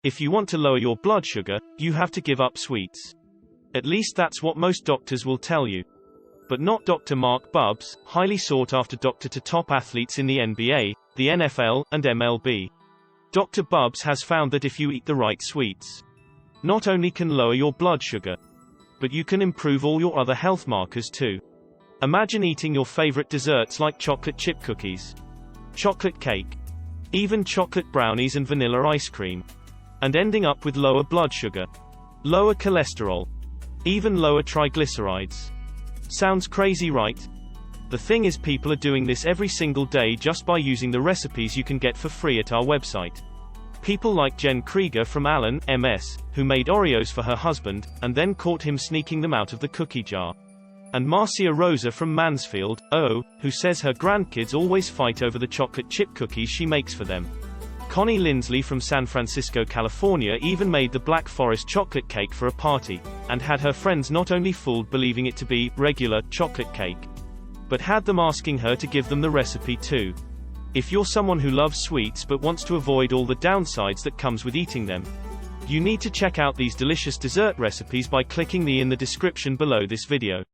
If you want to lower your blood sugar, you have to give up sweets. At least that's what most doctors will tell you. But not Dr. Marc Bubbs, highly sought-after doctor to top athletes in the NBA, the NFL, and MLB. Dr. Bubbs has found that if you eat the right sweets, not only can lower your blood sugar, but you can improve all your other health markers too. Imagine eating your favorite desserts like chocolate chip cookies, chocolate cake, even chocolate brownies and vanilla ice cream, and ending up with lower blood sugar, lower cholesterol, even lower triglycerides. Sounds crazy, right? The thing is, people are doing this every single day just by using the recipes you can get for free at our website. People like Jen Krieger from Allen, MS, who made Oreos for her husband, and then caught him sneaking them out of the cookie jar. And Marcia Rosa from Mansfield, who says her grandkids always fight over the chocolate chip cookies she makes for them. Connie Lindsley from San Francisco, California even made the Black Forest chocolate cake for a party, and had her friends not only fooled believing it to be regular chocolate cake, but had them asking her to give them the recipe too. If you're someone who loves sweets but wants to avoid all the downsides that comes with eating them, you need to check out these delicious dessert recipes by clicking the in the description below this video.